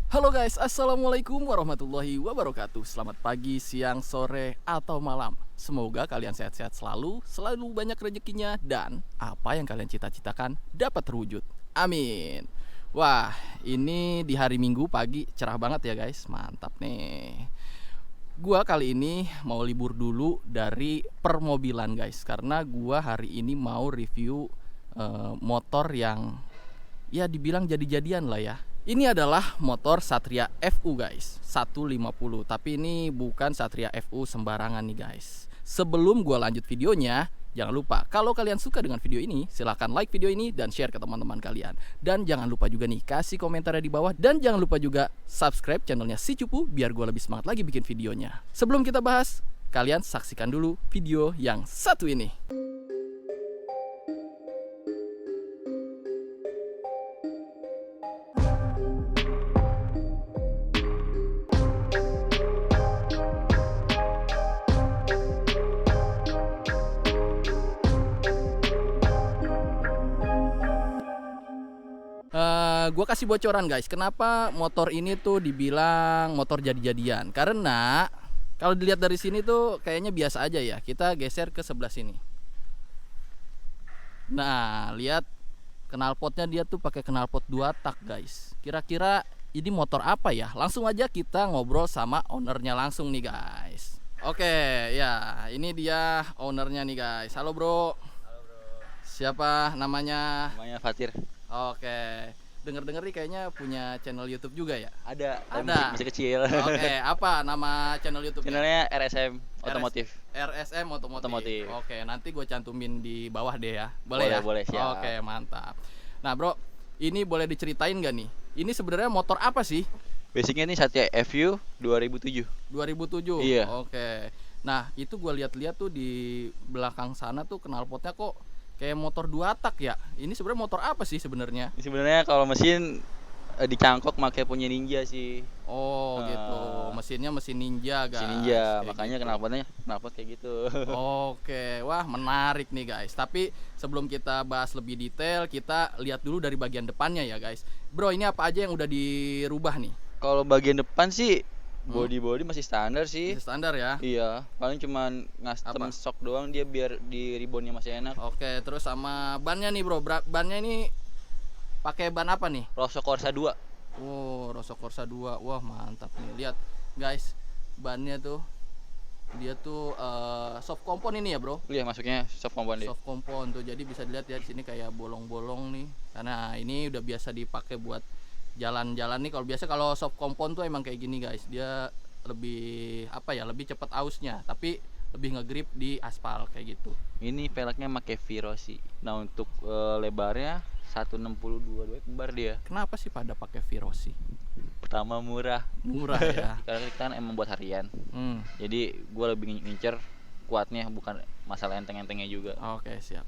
Halo guys, assalamualaikum warahmatullahi wabarakatuh. Selamat pagi, siang, sore, atau malam. Semoga kalian sehat-sehat selalu, selalu banyak rezekinya, dan apa yang kalian cita-citakan dapat terwujud. Amin. Wah, ini di hari Minggu pagi cerah banget ya guys, mantap nih. Gua kali ini mau libur dulu dari permobilan guys, karena gua hari ini mau review motor yang ya dibilang jadi-jadian lah ya. Ini adalah motor Satria FU guys, 150. Tapi ini bukan Satria FU sembarangan nih guys. Sebelum gua lanjut videonya, jangan lupa kalau kalian suka dengan video ini, silahkan like video ini dan share ke teman-teman kalian. Dan jangan lupa juga nih kasih komentarnya di bawah. Dan jangan lupa juga subscribe channelnya Si Cupu biar gua lebih semangat lagi bikin videonya. Sebelum kita bahas, kalian saksikan dulu video yang satu ini. Gue kasih bocoran guys, kenapa motor ini tuh dibilang motor jadi-jadian? Karena kalau dilihat dari sini tuh kayaknya biasa aja ya. Kita geser ke sebelah sini. Nah, lihat knalpotnya, dia tuh pakai knalpot 2 tak guys. Kira-kira ini motor apa ya? Langsung aja kita ngobrol sama ownernya langsung nih guys. Oke, ya ini dia ownernya nih guys. Halo bro. Halo bro, Siapa namanya? namanya Fatir. Oke. Dengar-dengar nih kayaknya punya channel YouTube juga ya? Ada, tapi Ada. masih kecil. Oke, apa nama channel YouTube-nya? Channelnya RSM Otomotif. RSM Otomotif. Otomotif. Oke, nanti gue cantumin di bawah deh ya. Boleh ya? Boleh, siap. Oke, mantap. Nah, bro, ini boleh diceritain nggak nih? Ini sebenarnya motor apa sih? Basicnya nih Satya FU 2007. 2007. Iya. Oke. Nah, itu gue lihat-lihat tuh di belakang sana tuh knalpotnya kok kayak motor 2 tak ya. Ini sebenarnya motor apa sih sebenarnya? Ini sebenarnya kalau mesin dicangkok pakai punya Ninja sih. Oh, gitu. Mesinnya mesin Ninja, guys. Mesin Ninja, Kayak makanya gitu. knalpot kayak gitu. Oke, wah menarik nih guys. Tapi sebelum kita bahas lebih detail, kita lihat dulu dari bagian depannya ya guys. Bro, ini apa aja yang udah dirubah nih? Kalau bagian depan sih body masih standar sih. Masih standar ya? Iya, paling cuman ngastem Apa? sok doang dia biar di ribbonnya masih enak. Oke, terus sama bannya nih bro. Bannya ini pakai ban apa nih? Rosso Corsa 2. Oh, Rosso Corsa 2. Wah, mantap nih. Lihat guys, bannya tuh dia tuh soft compound ini ya bro. Iya, masuknya soft compound dia. Soft compound tuh, jadi bisa dilihat ya di sini kayak bolong-bolong nih. Karena ini udah biasa dipakai buat jalan-jalan nih. Kalau biasa kalau soft compound tuh emang kayak gini guys, dia lebih apa ya, lebih cepat ausnya, tapi lebih ngegrip di aspal kayak gitu. Ini peleknya pakai Virosi. Nah, untuk lebarnya 162 lembar dia. Kenapa sih pada pakai Virosi? Pertama murah. Murah ya. Karena kita kan emang buat harian. Jadi gue lebih ngincer kuatnya, bukan masalah enteng-entengnya juga. Oke, siap.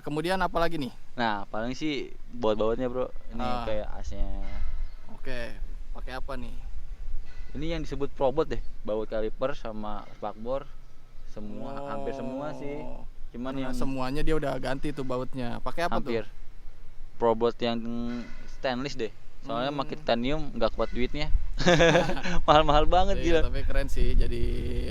Kemudian apa lagi nih? Nah, paling sih baut-bautnya bro. Ini kayak asnya. Oke, pakai apa nih? Ini yang disebut Probot deh. Baut kaliper sama spakbor semua, hampir semua sih. Cuman Karena yang semuanya dia udah ganti tuh bautnya. Pakai apa hampir tuh? Probot yang stainless deh. Soalnya pakai titanium nggak kuat duitnya. Mahal-mahal banget Iya, gila. tapi keren sih. Jadi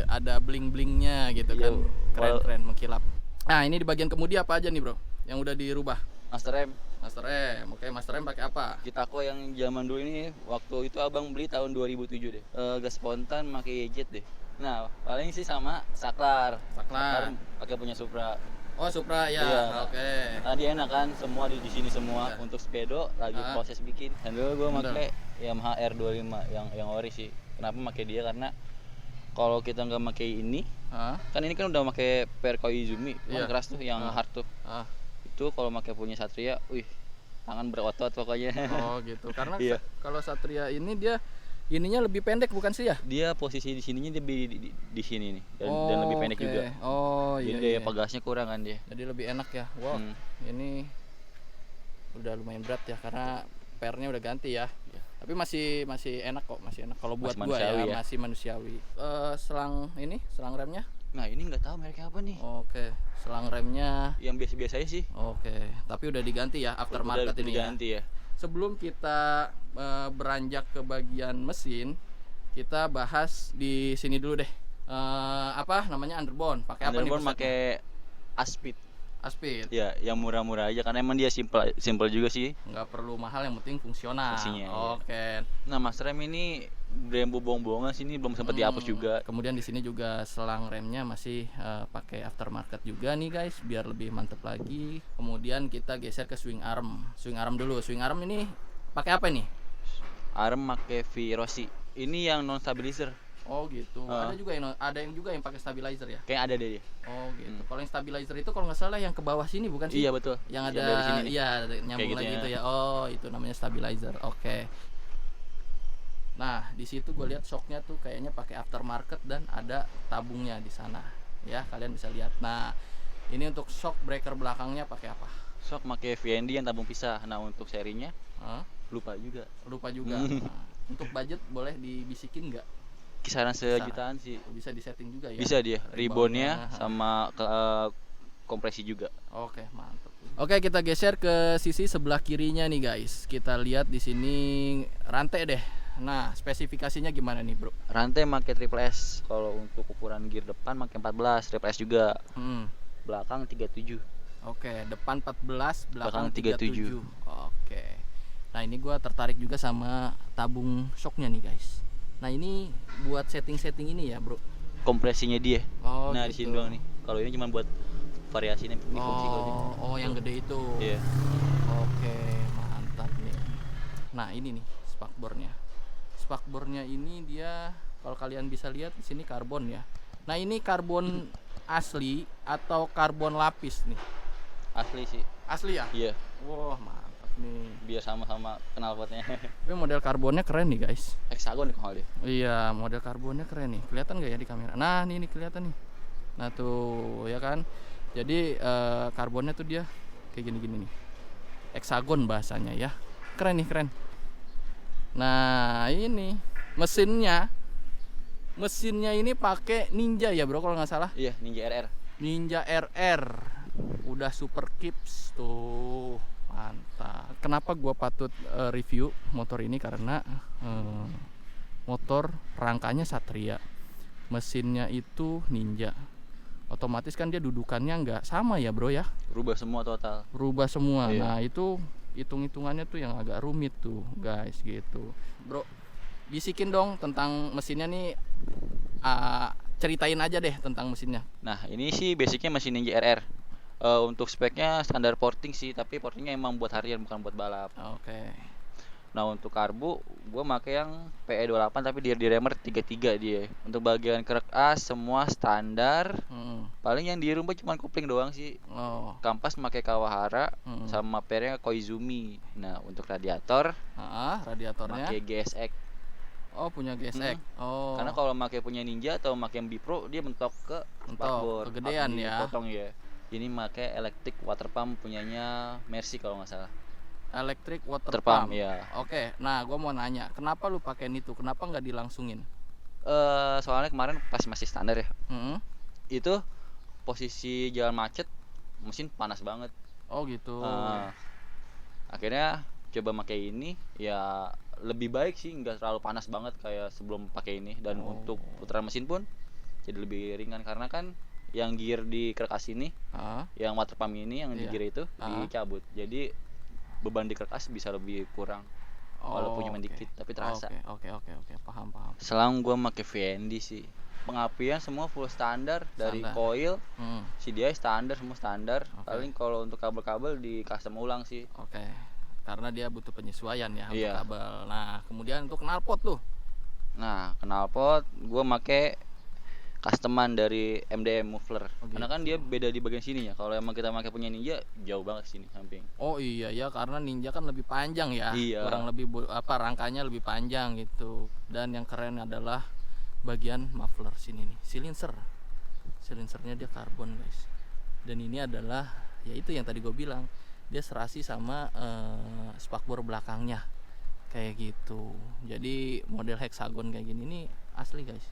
ada bling-blingnya gitu Iya, kan. Keren mengkilap. Nah, ini di bagian kemudi apa aja nih, Bro? Yang udah dirubah? Master M. Master M. Oke, Master M pakai apa? Kitako yang zaman dulu ini, waktu itu abang beli tahun 2007 deh. Gas spontan pakai YZ deh. Nah, paling sih sama Saklar. Saklar. Pakai punya Supra. Oh, Supra ya. Iya. Oke. Tadi enak kan, semua di sini semua. Iya. Untuk sepedo lagi proses bikin. Dan dulu gue Bener. pakai Yamaha R25 yang ori sih. Kenapa pakai dia? Karena kalau kita nggak pakai ini, Hah? kan ini kan udah pakai Per Koizumi, Iya. kan keras tuh yang hard tuh. Itu kalau pakai punya Satria, wih, tangan berotot pokoknya. Oh, gitu. Karena Iya. kalau Satria ini dia ininya lebih pendek bukan sih ya? Dia posisi di sininya dia di sini nih dan lebih pendek oke. juga. Oh, iya. Jadi daya iya. pegasnya kurang kan dia. Jadi lebih enak ya. Wow. Ini udah lumayan berat ya karena pernya udah ganti ya. Iya. Tapi masih enak kok, masih enak kalau buat Masih gua ya, manusiawi ya. masih manusiawi. Selang remnya? Nah, ini nggak tahu mereknya apa nih. Oke, selang remnya. Yang biasa-biasa aja sih. Oke, tapi udah diganti ya, aftermarket Udah ini ya. diganti ya. sebelum kita beranjak ke bagian mesin, kita bahas di sini dulu deh. Apa namanya, underbone? Pakai apa nih? Underbone pusatnya? pakai Aspid. Aspid. Ya, yang murah-murah aja karena emang dia simple juga sih. Nggak perlu mahal, yang penting fungsional. Fungsinya, iya. Oke. Nah, Mas rem ini Brembo bohong-bohongan sini belum sempat dihapus juga. Kemudian di sini juga selang remnya masih pakai aftermarket juga nih guys, biar lebih mantep lagi. Kemudian kita geser ke swing arm. Swing arm dulu. Swing arm ini pakai apa nih? Arm pakai Virosi. Ini yang non stabilizer. Oh gitu. Ada yang juga yang pakai stabilizer ya? Kayak ada deh dia. Oh gitu. Kalau yang stabilizer itu kalau nggak salah yang ke bawah sini bukan sih? Iya betul. Yang ada dari sini nih. iya nyambung Kayak lagi gitu itu ya. ya. Oh, itu namanya stabilizer. Oke. Nah, di situ gue lihat shocknya tuh kayaknya pakai aftermarket dan ada tabungnya di sana. Ya, kalian bisa lihat. Nah, ini untuk shock breaker belakangnya pakai apa? Shock pakai VND yang tabung pisah. Nah, untuk serinya Hah? lupa juga. Lupa juga. Nah, untuk budget boleh dibisikin nggak? Kisaran sejutaan sih. Bisa disetting juga ya? Bisa dia. Reboundnya, Ribbonnya sama kompresi juga. Oke, mantap. Oke, kita geser ke sisi sebelah kirinya nih guys. Kita lihat di sini rantai deh. Nah, spesifikasinya gimana nih, Bro? Rantai pakai triple S. Kalau untuk ukuran gear depan pakai 14, triple S juga. Belakang 37. Oke, depan 14, belakang Belakang 37. Oke. Nah, ini gua tertarik juga sama tabung shocknya nih guys. Nah, ini buat setting-setting ini ya, Bro. Kompresinya dia. Oh, Nah, di gitu. sini doang nih. Kalau ini cuma buat variasinya ini fungsi kalau dia. Oh, yang gede itu. Iya. Oke, mantap nih. Nah, ini nih spakbornya. Spakbornya ini dia kalau kalian bisa lihat di sini karbon ya. Nah, ini karbon asli atau karbon lapis nih? Asli sih. Asli ya? Iya. Wah, mantap nih. Biar sama-sama knalpotnya. Tapi model karbonnya keren nih, guys. Hexagon nih kalau dia. Iya, model karbonnya keren nih. Kelihatan nggak ya di kamera? Nah, ini kelihatan nih. Nah, tuh ya kan. Jadi karbonnya tuh dia kayak gini-gini nih. Hexagon bahasanya ya. Keren nih, keren. Nah, ini mesinnya ini pakai Ninja ya, Bro, kalau nggak salah. Iya, Ninja RR. Ninja RR. Udah super kips tuh. Mantap. Kenapa gua patut review motor ini karena motor rangkanya Satria, mesinnya itu Ninja. Otomatis kan dia dudukannya nggak sama ya, Bro ya. Rubah semua total. Rubah semua. Iya. Nah, itu hitung-hitungannya tuh yang agak rumit tuh, guys, gitu. Bro, bisikin dong tentang mesinnya nih. Ceritain aja deh tentang mesinnya. Nah, ini sih basicnya mesin Ninja RR. Untuk speknya standar porting sih, tapi portingnya emang buat harian bukan buat balap. Oke. Nah, untuk karbu gue pakai yang PE28 tapi dia di remer 33 dia. Untuk bagian krek as semua standar. Paling yang dirubah cuma kopling doang sih. Oh. Kampas pakai Kawahara sama pernya Koizumi. Nah, untuk radiator Radiatornya pakai GSX. oh, punya GSX. Oh. Karena kalau pakai punya Ninja atau pakai yang Bipro dia mentok ke spakbor. kegedean ya. Potong ya. Ini pakai electric water pump punyanya Mercy kalau nggak salah. Electric water Water pump. pump, ya. Oke. Nah, gua mau nanya, kenapa lu pakai itu? Kenapa nggak dilangsungin? Soalnya kemarin pas masih standar ya. Hmm? Itu posisi jalan macet mesin panas banget. Oh, gitu. Akhirnya coba pakai ini ya lebih baik sih, nggak terlalu panas banget kayak sebelum pakai ini. Dan untuk putaran mesin pun jadi lebih ringan karena kan yang gear di kerkas ini, yang water pump ini yang di gear itu dicabut. Jadi beban di kerkas bisa lebih kurang. Walaupun cuma dikit tapi terasa. Oke, paham. Selang gua pakai VND sih. Pengapian semua full standar dari coil, CDI standar, semua standar. Paling kalau untuk kabel-kabel di custom ulang sih. Oke. Karena dia butuh penyesuaian ya untuk Iya. kabel. Nah, kemudian untuk knalpot tuh. Nah, knalpot gua pakai customan dari MDM muffler. Karena kan dia beda di bagian sini ya. Kalau emang kita pakai punya Ninja jauh banget sini samping. Oh iya ya, karena Ninja kan lebih panjang ya. Iya. Kurang lebih rangkanya lebih panjang gitu. Dan yang keren adalah bagian muffler sini nih, silinsernya dia karbon guys. Dan ini adalah ya itu yang tadi gue bilang, dia serasi sama spakbor belakangnya kayak gitu. Jadi model hexagon kayak gini nih asli guys.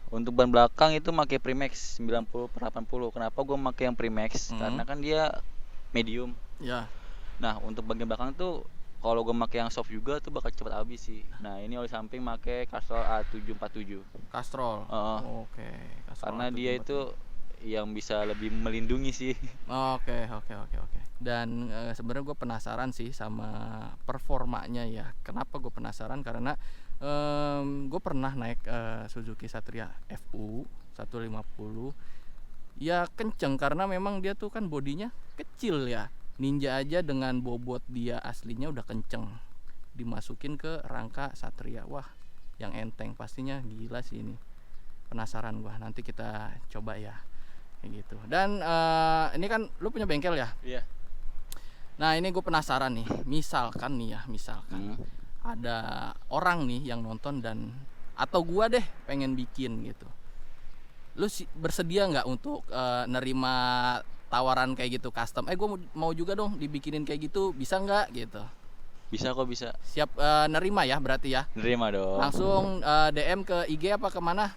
Untuk ban belakang itu pakai Primax 90/80. Kenapa gue pakai yang Primax? Karena kan dia medium. Ya. Nah, untuk bagian belakang tuh kalau gue pakai yang soft juga tuh bakal cepet habis sih. Nah ini oli samping pakai Castrol A747. Castrol. Heeh. Oke, Castrol Karena dia A747. itu yang bisa lebih melindungi sih. Oke. Dan sebenarnya gue penasaran sih sama performanya ya. Kenapa gue penasaran? Karena gue pernah naik Suzuki Satria FU 150. Ya kenceng karena memang dia tuh kan bodinya kecil ya. Ninja aja dengan bobot dia aslinya udah kenceng. Dimasukin ke rangka Satria. Wah, yang enteng pastinya gila sih ini. Penasaran gua. Nanti kita coba ya. Kayak gitu. Dan ini kan lu punya bengkel ya? Iya. Nah, ini gue penasaran nih. Misalkan ada orang nih yang nonton dan atau gua deh pengen bikin gitu. Lu bersedia nggak untuk nerima tawaran kayak gitu custom? Gue mau juga dong dibikinin kayak gitu, bisa nggak gitu? Bisa kok, bisa. Siap nerima ya berarti ya? Nerima dong. Langsung DM ke IG apa kemana?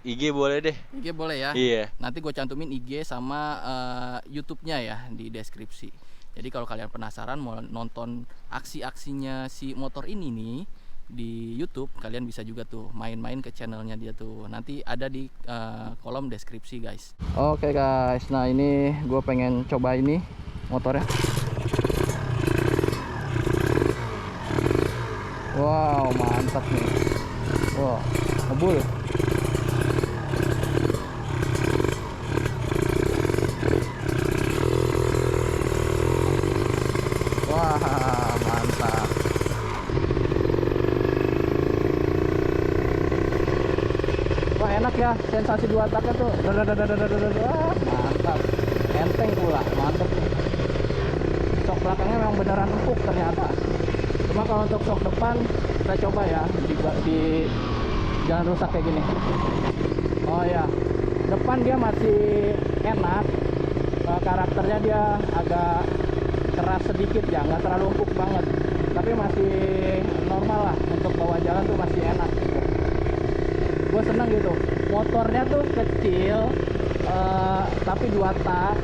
IG boleh deh. IG boleh ya? Iya. Nanti gue cantumin IG sama YouTube-nya ya di deskripsi. Jadi kalau kalian penasaran mau nonton aksi-aksinya si motor ini nih di YouTube, kalian bisa juga tuh main-main ke channelnya dia tuh. Nanti ada di kolom deskripsi guys. Oke guys, nah ini gue pengen coba ini motornya. Wow, mantap nih. Wow, ngebul. Wah, mantap. Wah, enak ya sensasi dua taknya tuh. Wah, mantap. Enteng pula, mantap nih. Sok belakangnya memang beneran empuk ternyata. Cuma kalau untuk sok depan kita coba ya di jangan rusak kayak gini. Oh ya, depan dia masih enak. Karakternya dia agak keras sedikit ya, nggak terlalu empuk banget, tapi masih normal lah untuk bawa jalan tuh masih enak gitu. Gue seneng gitu, motornya tuh kecil tapi dua tak,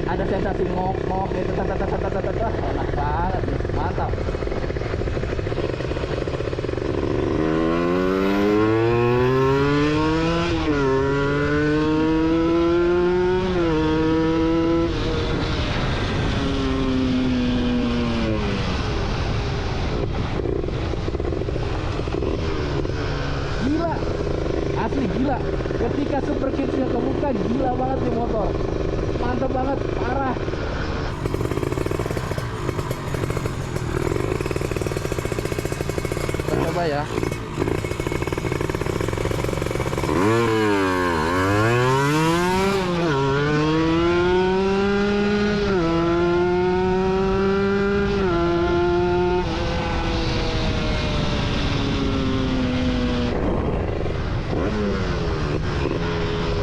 ada sensasi ngok-ngok gitu, enak banget nih, mantap. Gila, asli gila. Ketika super kicksnya kebuka, gila banget nih motor. Mantap banget, parah. Kita coba ya.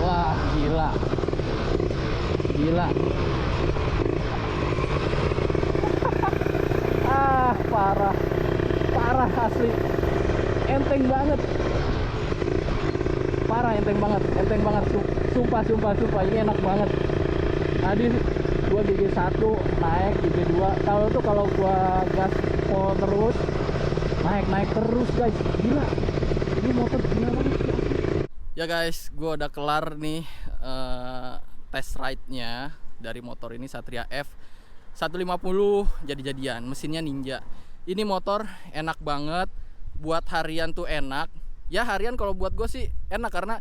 Wah, gila. Gila. Parah. Parah asli. Enteng banget. Parah, enteng banget. Enteng banget. Sumpah. Ini enak banget. Tadi gua gigi 1 naik, gigi 2. Kalau gua gas full terus, naik terus guys. Gila. Ini motor gila banget. Ya guys, gue udah kelar nih test ride-nya dari motor ini Satria F 150 jadi-jadian, mesinnya Ninja. Ini motor enak banget, buat harian tuh enak. Ya harian kalau buat gue sih enak karena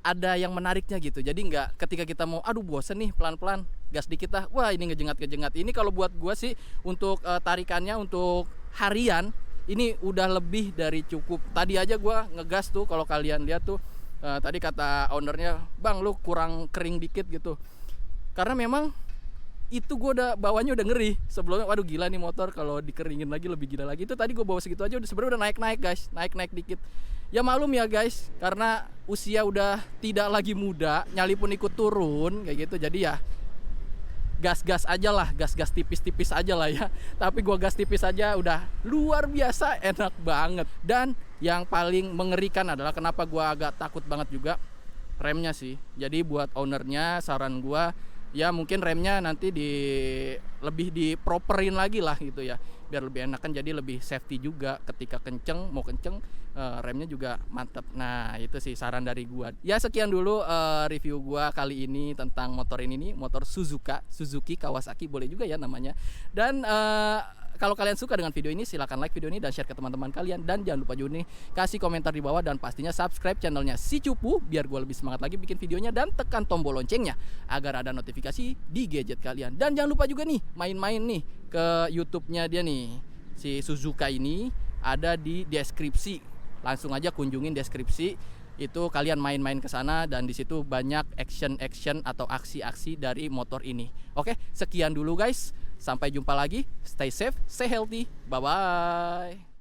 ada yang menariknya gitu. Jadi nggak ketika kita mau aduh bosen nih pelan-pelan gas dikit lah, wah ini ngejengat-ngejengat. Ini kalau buat gue sih untuk tarikannya untuk harian ini udah lebih dari cukup. Tadi aja gue ngegas tuh, kalau kalian lihat tuh tadi kata ownernya, bang lu kurang kering dikit gitu. Karena memang itu gue udah bawanya udah ngeri sebelumnya. Waduh gila nih motor, kalau dikeringin lagi lebih gila lagi. Itu tadi gue bawa segitu aja sebenarnya udah naik guys, naik dikit. Ya malum ya guys, karena usia udah tidak lagi muda, nyali pun ikut turun kayak gitu. Jadi ya gas aja lah, gas tipis aja lah ya. Tapi gua gas tipis aja udah luar biasa enak banget. Dan yang paling mengerikan adalah kenapa gua agak takut banget juga remnya sih. Jadi buat ownernya saran gua ya mungkin remnya nanti lebih diproperin lagi lah gitu ya, biar lebih enak kan, jadi lebih safety juga ketika mau kenceng remnya juga mantep. Nah itu sih saran dari gua. Ya sekian dulu review gua kali ini tentang motor ini nih, motor Suzuki Kawasaki boleh juga ya namanya. Dan kalau kalian suka dengan video ini, silahkan like video ini dan share ke teman-teman kalian. Dan jangan lupa juga nih kasih komentar di bawah dan pastinya subscribe channelnya Si Cupu biar gue lebih semangat lagi bikin videonya, dan tekan tombol loncengnya agar ada notifikasi di gadget kalian. Dan jangan lupa juga nih main-main nih ke YouTube-nya dia nih, si Suzuka ini ada di deskripsi. Langsung aja kunjungin deskripsi. Itu kalian main-main ke sana dan di situ banyak action atau aksi-aksi dari motor ini. Oke, sekian dulu guys. Sampai jumpa lagi. Stay safe, stay healthy. Bye bye.